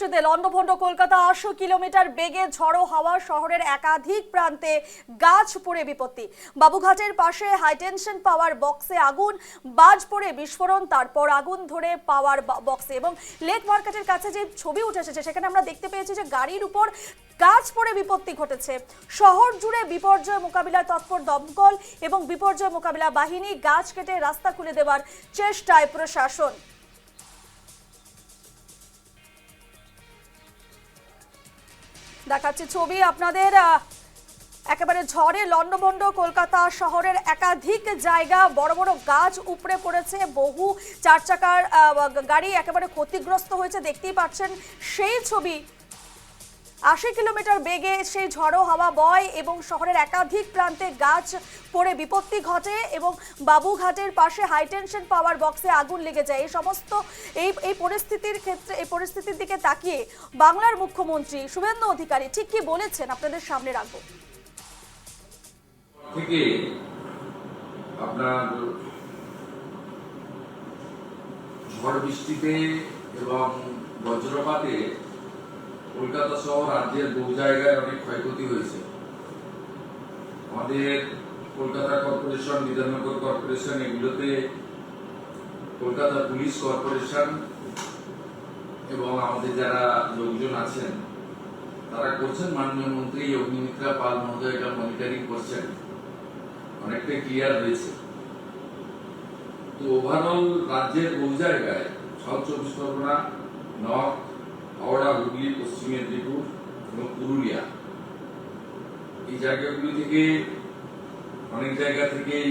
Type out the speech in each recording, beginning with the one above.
বৃষ্টিতে লন্ডভন্ড কলকাতা ৮০০ কিলোমিটার বেগে ঝড়ো হাওয়া, শহরের একাধিক প্রান্তে গাছ পড়ে বিপত্তি। বাবুঘাটের পাশে হাইটেনশন পাওয়ার বক্সে আগুন, বাজ পড়ে বিস্ফোরণ, তারপর আগুন ধরে পাওয়ার বক্সে। এবং লেক মার্কেটের কাছে যে ছবি উঠে এসেছে সেখানে আমরা দেখতে পেয়েছি যে গাড়ির উপর গাছ পড়ে বিপত্তি ঘটেছে। শহর জুড়ে বিপর্যয় মোকাবিলায় তৎপর দমকল এবং বিপর্যয় মোকাবিলা বাহিনী, গাছ কেটে রাস্তা খুলে দেওয়ার চেষ্টায় প্রশাসন। দেখাচ্ছি ছবি আপনাদের, একেবারে ঝড়ে লন্ডভন্ড কলকাতা শহরের একাধিক জায়গা, বড় বড় গাছ উপড়ে পড়েছে, বহু চার চাকার গাড়ি একেবারে ক্ষতিগ্রস্ত হয়েছে। দেখতেই পাচ্ছেন সেই ছবি। ৮০ কিলোমিটার বেগে সেই ঝড়ো হাওয়া বয় এবং শহরের একাধিক প্রান্তে গাছ পড়ে বিপত্তি ঘটে এবং বাবুঘাটের পাশে হাইটেনশন পাওয়ার বক্সে আগুন লেগে যায়। এই সমস্ত এই পরিস্থিতির ক্ষেত্রে, এই পরিস্থিতির দিকে তাকিয়ে বাংলার মুখ্যমন্ত্রী শুভেন্দু অধিকারী ঠিক কি বলেছেন আপনাদের সামনে রাখবো। থেকে আপনার ঝড় বৃষ্টিতে এবং বজ্রপাতে কলকাতা সহ রাজ্যের বহু জায়গায় অনেক ক্ষয়ক্ষতি হয়েছে। আমাদের কলকাতা কর্পোরেশন, বিধাননগর কর্পোরেশন, এগুলোতে কলকাতা পুলিশ কর্পোরেশন এবং আমাদের যারা লোকজন আছেন তারা করছেন। মাননীয় মন্ত্রী অগ্নিমিত্রা পাল মহোদয় এটা মনিটরিং করছেন, অনেকটা ক্লিয়ার হয়েছে। তো ওভারঅল রাজ্যের বহু জায়গায়, সাউথ চব্বিশ পরগনা, নর্থ, হাওড়া, হুগলি, পশ্চিম মেদিনীপুর এবং পুরুলিয়া, এই জায়গাগুলি থেকে অনেক জায়গা থেকেই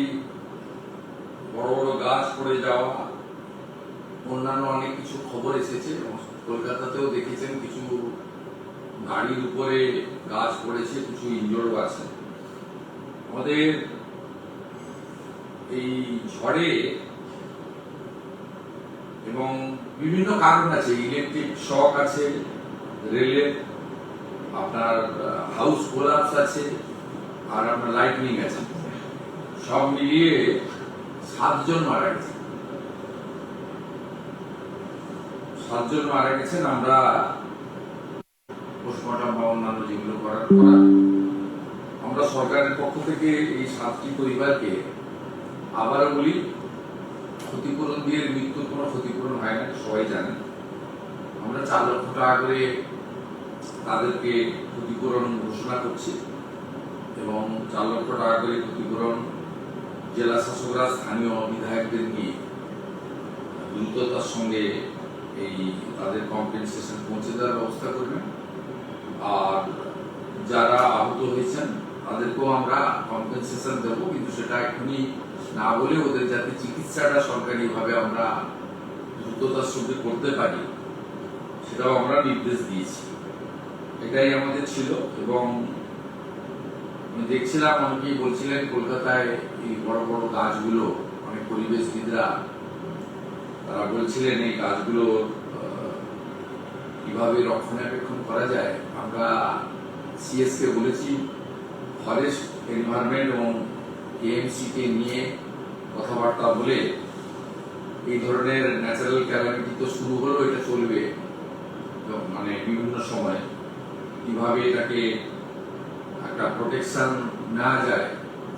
বড় বড় গাছ পড়ে যাওয়া, অন্যান্য অনেক কিছু খবর এসেছে। কলকাতাতেও দেখেছেন কিছু গাড়ির উপরে গাছ পড়েছে, কিছু ইনজোর্ড আছে। আমাদের এই ঝড়ে এবং বিভিন্ন কারণ আছে, ইলেকট্রিক শক আছে, রেলের আপনার হাউস কোলাপস আছে, আর আপনার লাইটনিং আছে। সব মিলিয়ে 7 জন মারা গেছে। 7 জন মারা গেছেন। আমরা পোস্টমর্টম বা অন্যান্য যেগুলো করা আমরা সরকারের পক্ষ থেকে এই 7টি পরিবারকে আবারও বলি, ক্ষতিপূরণ দিয়ে মৃত্যুর কোনো ক্ষতিপূরণ হয় না, সবাই জানেন। আমরা 4 লক্ষ টাকা করে তাদেরকে ক্ষতিপূরণ ঘোষণা করছি এবং 4 লক্ষ টাকা করে ক্ষতিপূরণ জেলা শাসকরা স্থানীয় বিধায়কদের নিয়ে দ্রুততার সঙ্গে এই তাদের কম্পেনসেশন পৌঁছে দেওয়ার ব্যবস্থা করবেন। আর যারা আহত হয়েছেন তাদেরকেও আমরা কম্পেনসেশন দেবো, কিন্তু সেটা এখনই না বলে ওদের যাতে চিকিৎসাটা সরকারিভাবে আমরা দ্রুততার সঙ্গে করতে পারি সেটাও আমরা নির্দেশ দিয়েছি। এটাই আমাদের ছিল। এবং আমি দেখছিলাম অনেকেই বলছিলেন কলকাতায় এই বড় বড় গাছগুলো, অনেক পরিবেশবিদরা তারা বলছিলেন এই গাছগুলো কিভাবে রক্ষণাবেক্ষণ করা যায়। আমরা সিএস কে বলেছি, ফরেস্ট, এনভায়রনমেন্ট এবং কেএমসি কে নিয়ে কথাবার্তা বলে এই ধরনের ন্যাচারাল ক্যালামিটি তো শুরু হলো, এটা চলবে মানে বিভিন্ন সময়, কিভাবে এটাকে একটা প্রোটেকশন নেওয়া যায়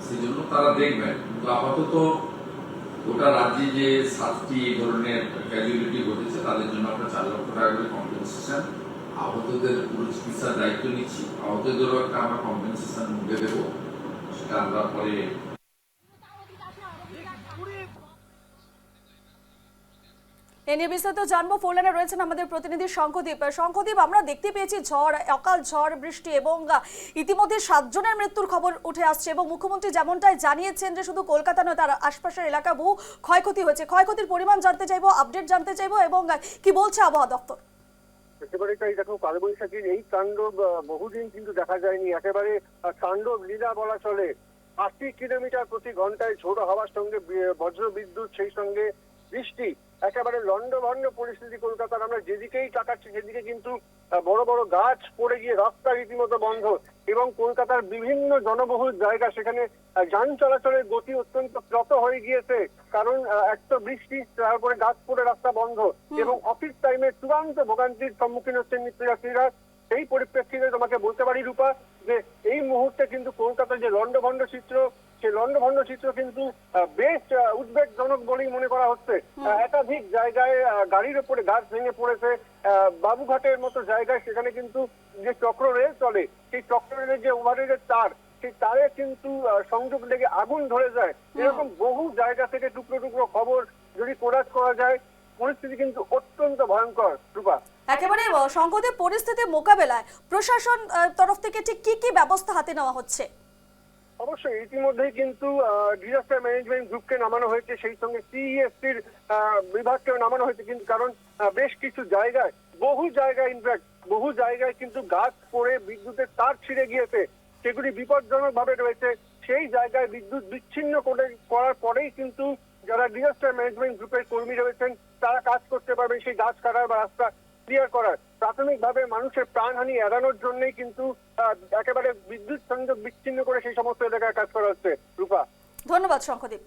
সেজন্য তারা দেখবেন। কিন্তু আপাতত গোটা রাজ্যে যে 7টি এই ধরনের ক্যাজুয়ালিটি ঘটেছে তাদের জন্য আমরা 4 লক্ষ টাকা করে কম্পেনসেশন, আহতদের পুরো চিকিৎসার দায়িত্ব নিচ্ছি। আহতদেরও একটা আমরা কম্পেনসেশন দিয়ে দেবো, সেটা আমরা পরে। এ নিয়ে বিস্তারিত জানবো। ফোন লাইনে রয়েছেন আমাদের প্রতিনিধি শঙ্খদীপ। শঙ্খদীপ, আমরা দেখতে পেয়েছি ঝড়, অকাল ঝড় বৃষ্টি এবং ইতিমধ্যে 7 জনের মৃত্যুর খবর উঠে আসছে এবং মুখ্যমন্ত্রী যেমনটাই জানিয়েছেন যে শুধু কলকাতা নয়, তার আশপাশের এলাকা বহু ক্ষয়ক্ষতি হয়েছে। ক্ষয়ক্ষতির পরিমাণ জানতে চাইবো, আপডেট জানতে চাইবো এবং কি বলছে আবহাওয়া দপ্তর। একেবারে তাই। দেখো, কালবৈশাখীর এই তাণ্ডব বহুদিন কিন্তু দেখা যায়নি। একেবারে তাণ্ডব লীলা বলা চলে। 80 কিলোমিটার প্রতি ঘন্টায় ঝোড়ো হাওয়ার সঙ্গে বজ্র বিদ্যুৎ, সেই সঙ্গে বৃষ্টি, একেবারে লন্ডভন্ড পরিস্থিতি কলকাতার। আমরা যেদিকেই তাকাচ্ছি সেদিকে কিন্তু বড় বড় গাছ পড়ে গিয়ে রাস্তা রীতিমতো বন্ধ, এবং কলকাতার বিভিন্ন জনবহুল জায়গা সেখানে যান চলাচলের গতি অত্যন্ত দ্রুত হয়ে গিয়েছে, কারণ এক তো বৃষ্টি, তারপরে গাছ পড়ে রাস্তা বন্ধ, এবং অফিস টাইমে চূড়ান্ত ভোগান্তির সম্মুখীন হচ্ছেন নিত্যযাত্রীরা। সেই পরিপ্রেক্ষিতে তোমাকে বলতে পারি রূপা, যে এই মুহূর্তে কিন্তু কলকাতার যে লন্ডভন্ড চিত্র, সেই লন্ডভন্ড চিত্র কিন্তু বেশ উদ্বেগজনক বলেই মনে করা হচ্ছে। একাধিক জায়গায় গাড়ির উপরে গাছ ভেঙে পড়েছে। বাবুঘাটের মতো জায়গায় সেখানে কিন্তু যে চক্র রেল চলে, সেই চক্র রেলের যে ওভারহেডের তার, সেই তারে কিন্তু সংযোগ লেগে আগুন ধরে যায়। এরকম বহু জায়গা থেকে টুকরো টুকরো খবর যদি কোরাজ করা যায়, পরিস্থিতি কিন্তু অত্যন্ত ভয়ঙ্কর রূপা। একেবারে সংকটে পরিস্থিতি মোকাবেলায় প্রশাসন তরফ থেকে ঠিক কি কি ব্যবস্থা হাতে নেওয়া হচ্ছে? অবশ্যই ইতিমধ্যেই কিন্তু ডিজাস্টার ম্যানেজমেন্ট গ্রুপকে নামানো হয়েছে, সেই সঙ্গে সিইএসসির বিভাগকেও নামানো হয়েছে, কিন্তু কারণ বেশ কিছু জায়গায়, বহু জায়গায় কিন্তু গাছ পড়ে বিদ্যুতের তার ছিঁড়ে গিয়েছে, সেগুলি বিপজ্জনক ভাবে রয়েছে। সেই জায়গায় বিদ্যুৎ বিচ্ছিন্ন করার পরেই কিন্তু যারা ডিজাস্টার ম্যানেজমেন্ট গ্রুপের কর্মী রয়েছেন তারা কাজ করতে পারবে সেই গাছ কাটার বা রাস্তা ক্লিয়ার করার। প্রাথমিকভাবে মানুষের প্রাণহানি এড়ানোর জন্যই কিন্তু একেবারে বিদ্যুৎ সংযোগ বিচ্ছিন্ন করে সেই সমস্ত এলাকায় কাজ করা হচ্ছে রূপা। ধন্যবাদ শঙ্খদীপ।